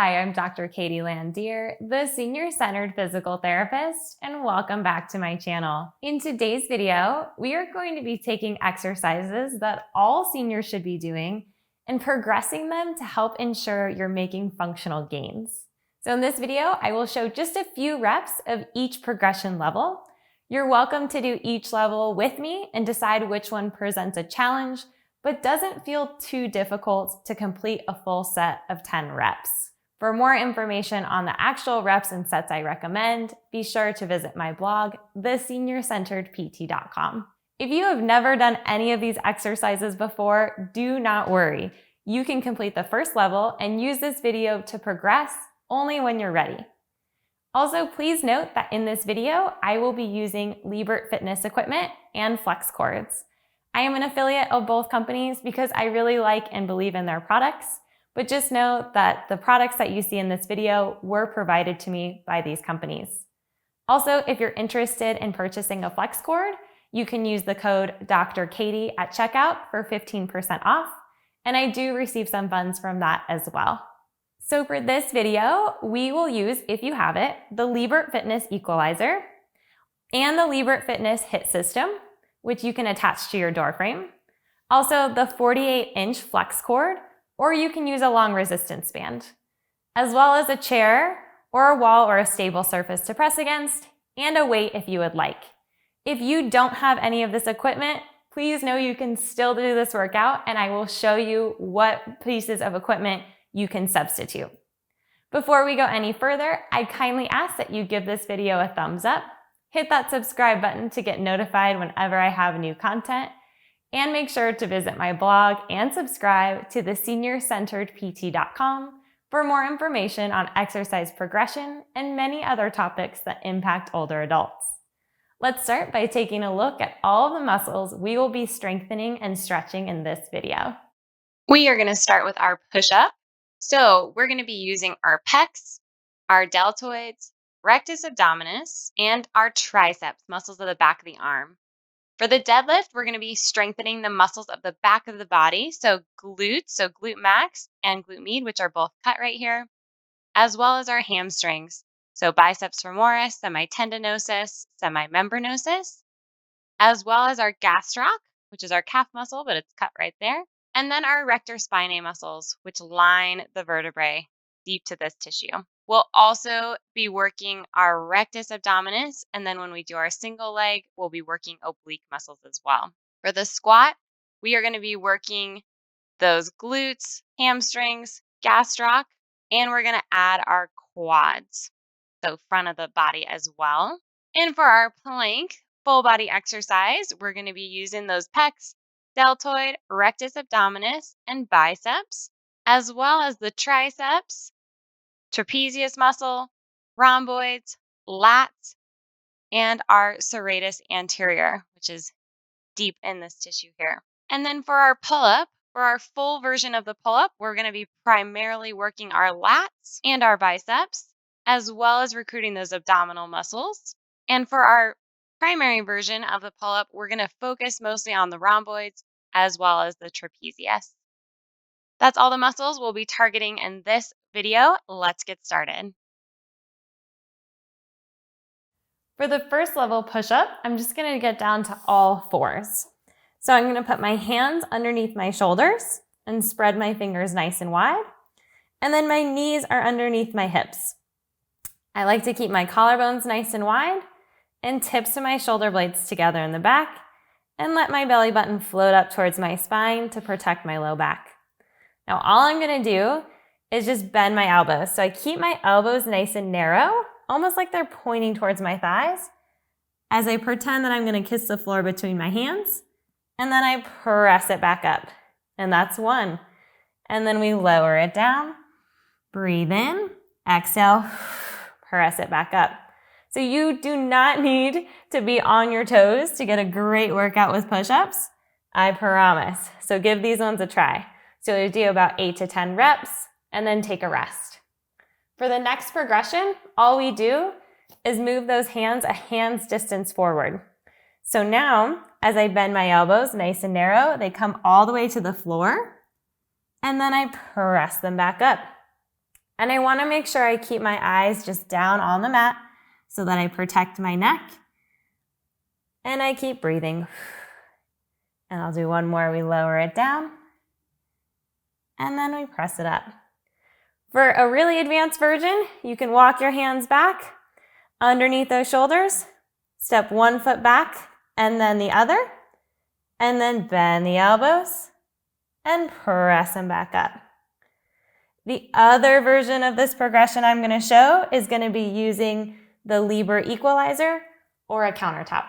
Hi, I'm Dr. Katie Landier, the Senior Centered Physical Therapist, and welcome back to my channel. In today's video, we are going to be taking exercises that all seniors should be doing and progressing them to help ensure you're making functional gains. So in this video, I will show just a few reps of each progression level. You're welcome to do each level with me and decide which one presents a challenge, but doesn't feel too difficult to complete a full set of 10 reps. For more information on the actual reps and sets I recommend, be sure to visit my blog, theseniorcenteredpt.com. If you have never done any of these exercises before, do not worry. You can complete the first level and use this video to progress only when you're ready. Also, please note that in this video, I will be using Liebert Fitness equipment and flex cords. I am an affiliate of both companies because I really like and believe in their products. But just know that the products that you see in this video were provided to me by these companies. Also, if you're interested in purchasing a flex cord, you can use the code Dr. Katie at checkout for 15% off, and I do receive some funds from that as well. So for this video, we will use, if you have it, the Liebert Fitness Equalizer and the Liebert Fitness HIIT system, which you can attach to your door frame. Also, the 48-inch flex cord, or you can use a long resistance band, as well as a chair or a wall or a stable surface to press against, and a weight if you would like. If you don't have any of this equipment, please know you can still do this workout, and I will show you what pieces of equipment you can substitute. Before we go any further, I kindly ask that you give this video a thumbs up, hit that subscribe button to get notified whenever I have new content, and make sure to visit my blog and subscribe to theseniorcenteredpt.com for more information on exercise progression and many other topics that impact older adults. Let's start by taking a look at all of the muscles we will be strengthening and stretching in this video. We are going to start with our push-up. So we're going to be using our pecs, our deltoids, rectus abdominis, and our triceps, muscles of the back of the arm. For the deadlift, we're going to be strengthening the muscles of the back of the body, so glutes, so glute max and glute med, which are both cut right here, as well as our hamstrings, so biceps femoris, semitendinosus, semimembranosus, as well as our gastroc, which is our calf muscle, but it's cut right there, and then our rector spinae muscles, which line the vertebrae deep to this tissue. We'll also be working our rectus abdominis, and then when we do our single leg, we'll be working oblique muscles as well. For the squat, we are going to be working those glutes, hamstrings, gastroc, and we're going to add our quads, so front of the body as well. And for our plank, full body exercise, we're going to be using those pecs, deltoid, rectus abdominis, and biceps, as well as the triceps, trapezius muscle, rhomboids, lats, and our serratus anterior, which is deep in this tissue here. And then for our pull-up, for our full version of the pull-up, we're going to be primarily working our lats and our biceps, as well as recruiting those abdominal muscles. And for our primary version of the pull-up, we're going to focus mostly on the rhomboids, as well as the trapezius. That's all the muscles we'll be targeting in this video. Let's get started. For the first level push-up, I'm just going to get down to all fours. So I'm going to put my hands underneath my shoulders and spread my fingers nice and wide. And then my knees are underneath my hips. I like to keep my collarbones nice and wide and tips of my shoulder blades together in the back, and let my belly button float up towards my spine to protect my low back. Now all I'm going to do is just bend my elbows. So I keep my elbows nice and narrow, almost like they're pointing towards my thighs, as I pretend that I'm going to kiss the floor between my hands, and then I press it back up. And that's one. And then we lower it down, breathe in, exhale, press it back up. So you do not need to be on your toes to get a great workout with push-ups, I promise. So give these ones a try. So you do about 8 to 10 reps and then take a rest. For the next progression, all we do is move those hands a hand's distance forward. So now, as I bend my elbows nice and narrow, they come all the way to the floor, and then I press them back up. And I want to make sure I keep my eyes just down on the mat so that I protect my neck. And I keep breathing. And I'll do one more. We lower it down. And then we press it up. For a really advanced version, you can walk your hands back underneath those shoulders. Step one foot back and then the other. And then bend the elbows and press them back up. The other version of this progression I'm going to show is going to be using the Libre equalizer or a countertop.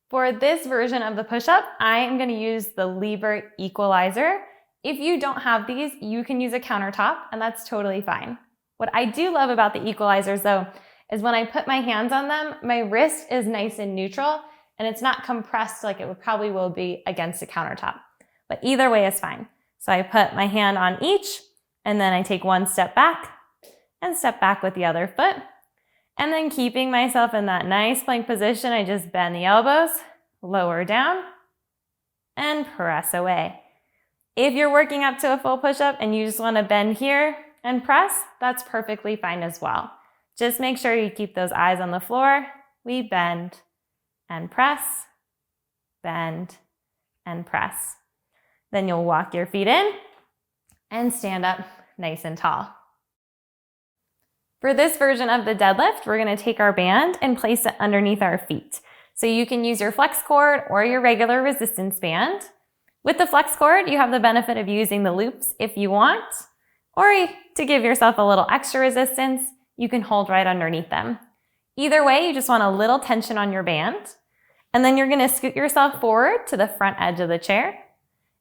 For this version of the push-up, I am going to use the Libre equalizer. If you don't have these, you can use a countertop, and that's totally fine. What I do love about the equalizers, though, is when I put my hands on them, my wrist is nice and neutral, and it's not compressed like it probably will be against a countertop. But either way is fine. So I put my hand on each, and then I take one step back and step back with the other foot. And then keeping myself in that nice plank position, I just bend the elbows, lower down, and press away. If you're working up to a full push-up and you just want to bend here and press, that's perfectly fine as well. Just make sure you keep those eyes on the floor. We bend and press, bend and press. Then you'll walk your feet in and stand up nice and tall. For this version of the deadlift, we're going to take our band and place it underneath our feet. So you can use your flex cord or your regular resistance band. With the flex cord, you have the benefit of using the loops if you want, or to give yourself a little extra resistance, you can hold right underneath them. Either way, you just want a little tension on your band, and then you're going to scoot yourself forward to the front edge of the chair,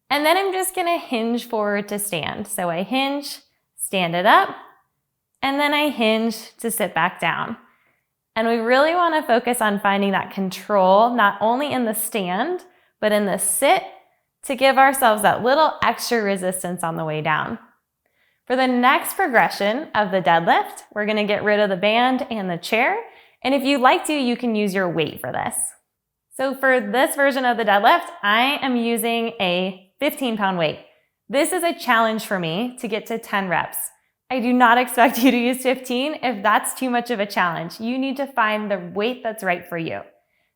and then I'm just going to hinge forward to stand. So I hinge, stand it up, and then I hinge to sit back down. And we really want to focus on finding that control, not only in the stand, but in the sit, to give ourselves that little extra resistance on the way down. For the next progression of the deadlift, we're going to get rid of the band and the chair. And if you'd like to, you can use your weight for this. So for this version of the deadlift, I am using a 15-pound weight. This is a challenge for me to get to 10 reps. I do not expect you to use 15 if that's too much of a challenge. You need to find the weight that's right for you.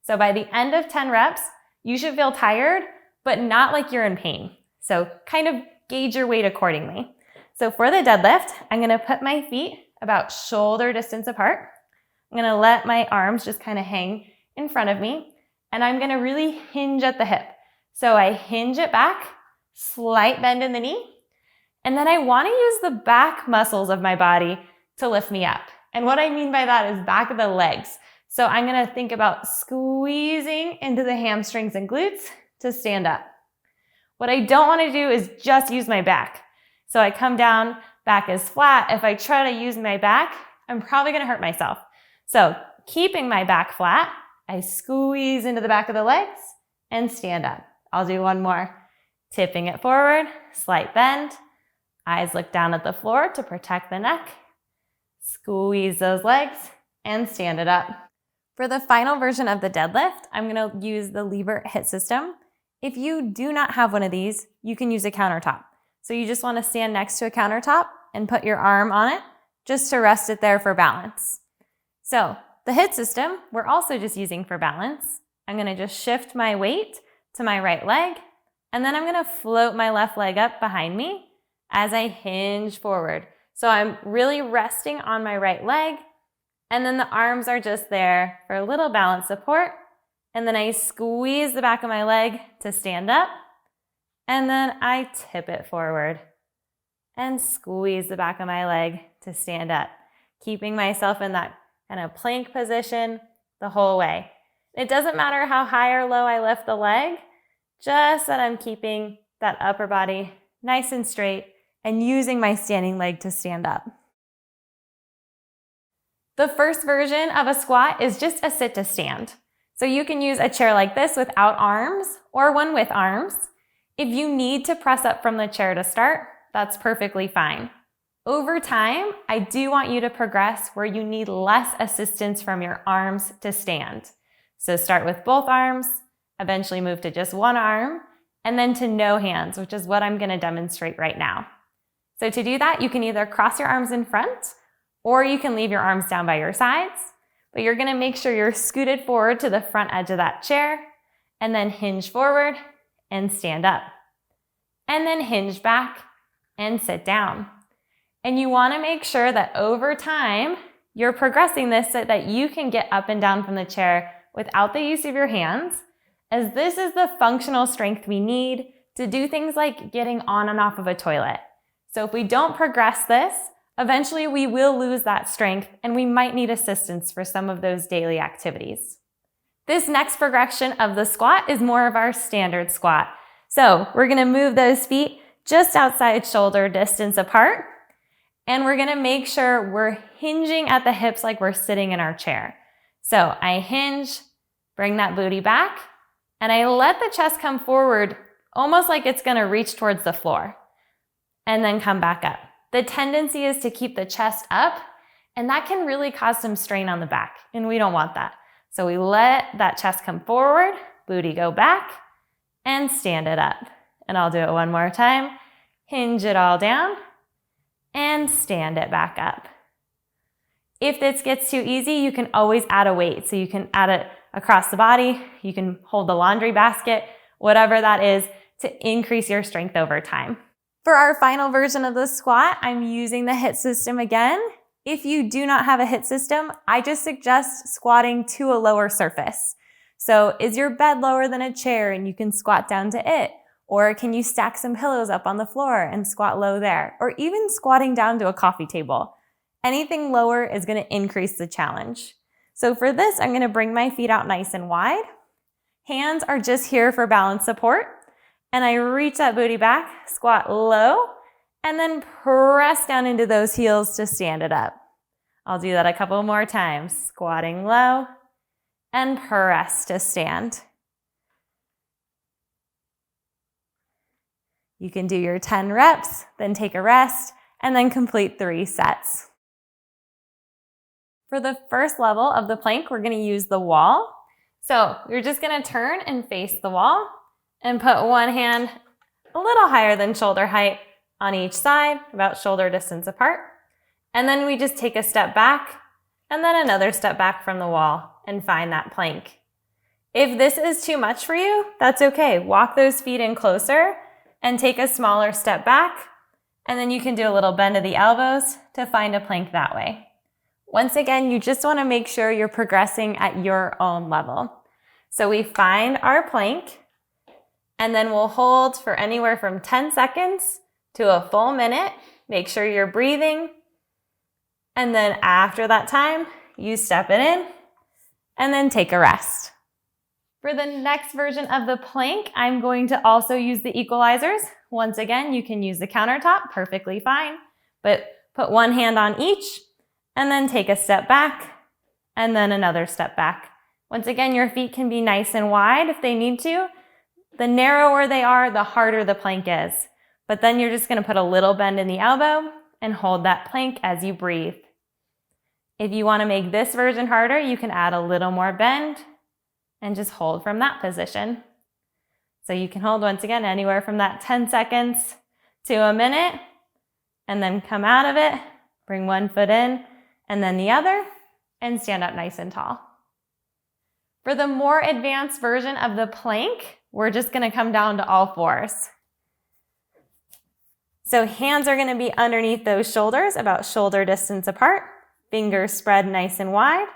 So by the end of 10 reps, you should feel tired, but not like you're in pain. So kind of gauge your weight accordingly. So for the deadlift, I'm going to put my feet about shoulder distance apart. I'm going to let my arms just kind of hang in front of me, and I'm going to really hinge at the hip. So I hinge it back, slight bend in the knee, and then I want to use the back muscles of my body to lift me up. And what I mean by that is back of the legs. So I'm going to think about squeezing into the hamstrings and glutes to stand up. What I don't want to do is just use my back. So I come down, back is flat. If I try to use my back, I'm probably going to hurt myself. So keeping my back flat, I squeeze into the back of the legs and stand up. I'll do one more. Tipping it forward, slight bend. Eyes look down at the floor to protect the neck. Squeeze those legs and stand it up. For the final version of the deadlift, I'm going to use the Libre hit system. If you do not have one of these, you can use a countertop. So you just want to stand next to a countertop and put your arm on it just to rest it there for balance. So the hit system, we're also just using for balance. I'm going to just shift my weight to my right leg, and then I'm going to float my left leg up behind me as I hinge forward. So I'm really resting on my right leg, and then the arms are just there for a little balance support. And then I squeeze the back of my leg to stand up, and then I tip it forward and squeeze the back of my leg to stand up, keeping myself in that kind of plank position the whole way. It doesn't matter how high or low I lift the leg, just that I'm keeping that upper body nice and straight and using my standing leg to stand up. The first version of a squat is just a sit to stand. So you can use a chair like this without arms or one with arms. If you need to press up from the chair to start, that's perfectly fine. Over time, I do want you to progress where you need less assistance from your arms to stand. So start with both arms, eventually move to just one arm, and then to no hands, which is what I'm going to demonstrate right now. So to do that, you can either cross your arms in front or you can leave your arms down by your sides, but you're gonna make sure you're scooted forward to the front edge of that chair and then hinge forward and stand up. And then hinge back and sit down. And you wanna make sure that over time, you're progressing this so that you can get up and down from the chair without the use of your hands, as this is the functional strength we need to do things like getting on and off of a toilet. So if we don't progress this, eventually we will lose that strength and we might need assistance for some of those daily activities. This next progression of the squat is more of our standard squat. So we're gonna move those feet just outside shoulder distance apart, and we're gonna make sure we're hinging at the hips like we're sitting in our chair. So I hinge, bring that booty back, and I let the chest come forward almost like it's gonna reach towards the floor, and then come back up. The tendency is to keep the chest up, and that can really cause some strain on the back, and we don't want that. So we let that chest come forward, booty go back, and stand it up. And I'll do it one more time. Hinge it all down, and stand it back up. If this gets too easy, you can always add a weight. So you can add it across the body, you can hold the laundry basket, whatever that is, to increase your strength over time. For our final version of the squat, I'm using the HIIT system again. If you do not have a HIIT system, I just suggest squatting to a lower surface. So is your bed lower than a chair and you can squat down to it? Or can you stack some pillows up on the floor and squat low there? Or even squatting down to a coffee table. Anything lower is going to increase the challenge. So for this, I'm going to bring my feet out nice and wide. Hands are just here for balance support. And I reach that booty back, squat low, and then press down into those heels to stand it up. I'll do that a couple more times. Squatting low and press to stand. You can do your 10 reps, then take a rest, and then complete 3 sets. For the first level of the plank, we're going to use the wall. So you're just going to turn and face the wall and put one hand a little higher than shoulder height on each side, about shoulder distance apart. And then we just take a step back and then another step back from the wall and find that plank. If this is too much for you, that's okay. Walk those feet in closer and take a smaller step back. And then you can do a little bend of the elbows to find a plank that way. Once again, you just want to make sure you're progressing at your own level. So we find our plank and then we'll hold for anywhere from 10 seconds to a full minute. Make sure you're breathing. And then after that time, you step it in and then take a rest. For the next version of the plank, I'm going to also use the equalizers. Once again, you can use the countertop, perfectly fine, but put one hand on each and then take a step back and then another step back. Once again, your feet can be nice and wide if they need to. The narrower they are, the harder the plank is. But then you're just going to put a little bend in the elbow and hold that plank as you breathe. If you want to make this version harder, you can add a little more bend and just hold from that position. So you can hold once again anywhere from that 10 seconds to a minute and then come out of it, bring one foot in and then the other and stand up nice and tall. For the more advanced version of the plank, we're just going to come down to all fours. So hands are going to be underneath those shoulders, about shoulder distance apart. Fingers spread nice and wide.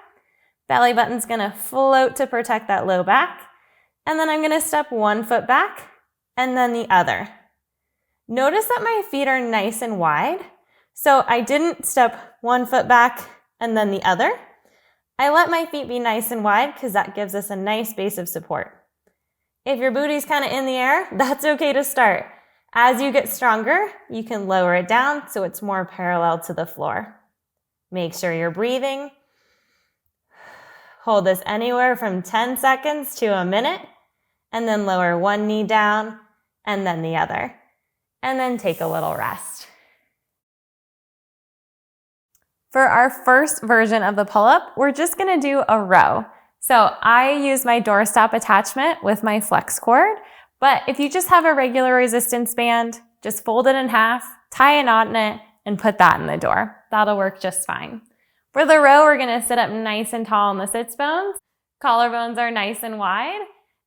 Belly button's going to float to protect that low back. And then I'm going to step one foot back and then the other. Notice that my feet are nice and wide. So I didn't step one foot back and then the other. I let my feet be nice and wide because that gives us a nice base of support. If your booty's kind of in the air, that's okay to start. As you get stronger, you can lower it down so it's more parallel to the floor. Make sure you're breathing. Hold this anywhere from 10 seconds to a minute, and then lower one knee down and then the other. And then take a little rest. For our first version of the pull-up, we're just going to do a row. So I use my doorstop attachment with my flex cord, but if you just have a regular resistance band, just fold it in half, tie a knot in it, and put that in the door. That'll work just fine. For the row, we're gonna sit up nice and tall on the sits bones. Collarbones are nice and wide,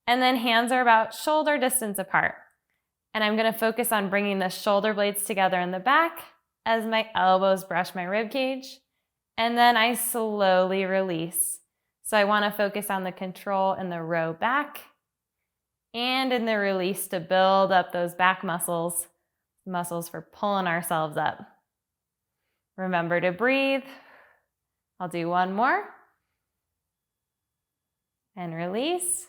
and then hands are about shoulder distance apart. And I'm gonna focus on bringing the shoulder blades together in the back as my elbows brush my rib cage, and then I slowly release. So I wanna focus on the control in the row back and in the release to build up those back muscles for pulling ourselves up. Remember to breathe. I'll do one more. And release.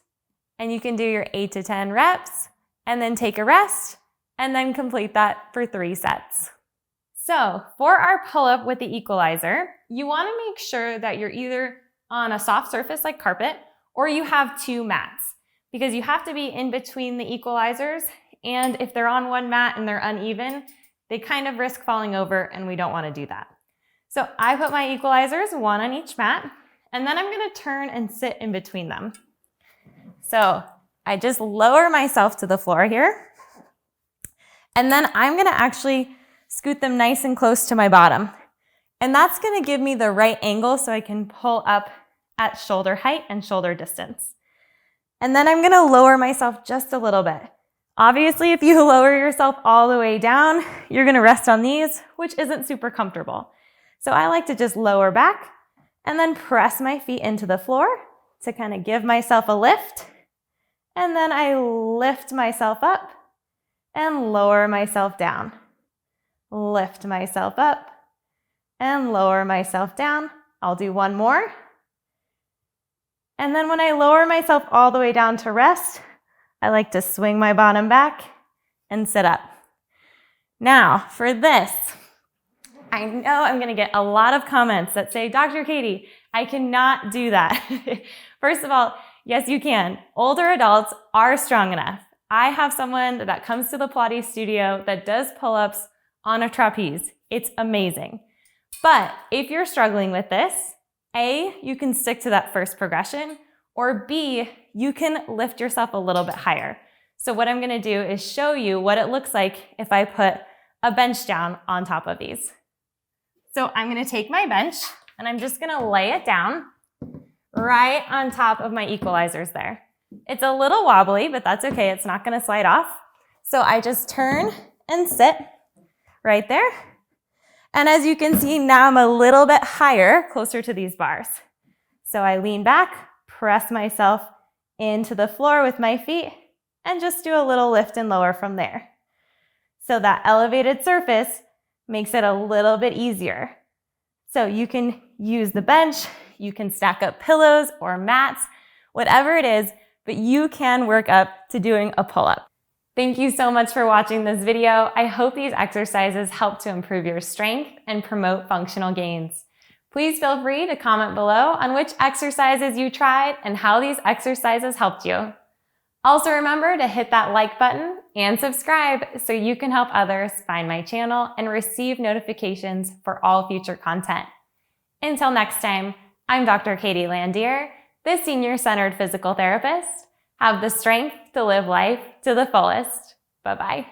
And you can do your 8 to 10 reps and then take a rest and then complete that for 3 sets. So for our pull-up with the equalizer, you want to make sure that you're either on a soft surface like carpet or you have 2 mats, because you have to be in between the equalizers, and if they're on one mat and they're uneven, they kind of risk falling over, and we don't want to do that. So I put my equalizers, 1 on each mat, and then I'm going to turn and sit in between them. So I just lower myself to the floor here, and then I'm going to actually scoot them nice and close to my bottom. And that's going to give me the right angle so I can pull up at shoulder height and shoulder distance. And then I'm going to lower myself just a little bit. Obviously, if you lower yourself all the way down, you're going to rest on these, which isn't super comfortable. So I like to just lower back and then press my feet into the floor to kind of give myself a lift. And then I lift myself up and lower myself down. Lift myself up and lower myself down. I'll do one more. And then when I lower myself all the way down to rest, I like to swing my bottom back and sit up. Now, for this, I know I'm gonna get a lot of comments that say, Dr. Katie, I cannot do that. First of all, yes, you can. Older adults are strong enough. I have someone that comes to the Pilates studio that does pull-ups on a trapeze. It's amazing. But if you're struggling with this, A, you can stick to that first progression, or B, you can lift yourself a little bit higher. So what I'm gonna do is show you what it looks like if I put a bench down on top of these. So I'm gonna take my bench and I'm just gonna lay it down right on top of my equalizers there. It's a little wobbly, but that's okay, it's not gonna slide off. So I just turn and sit right there. And as you can see, now I'm a little bit higher, closer to these bars. So I lean back, press myself into the floor with my feet, and just do a little lift and lower from there. So that elevated surface makes it a little bit easier. So you can use the bench, you can stack up pillows or mats, whatever it is, but you can work up to doing a pull-up. Thank you so much for watching this video. I hope these exercises help to improve your strength and promote functional gains. Please feel free to comment below on which exercises you tried and how these exercises helped you. Also remember to hit that like button and subscribe so you can help others find my channel and receive notifications for all future content. Until next time, I'm Dr. Katie Landier, the Senior-Centered Physical Therapist. Have the strength to live life to the fullest. Bye-bye.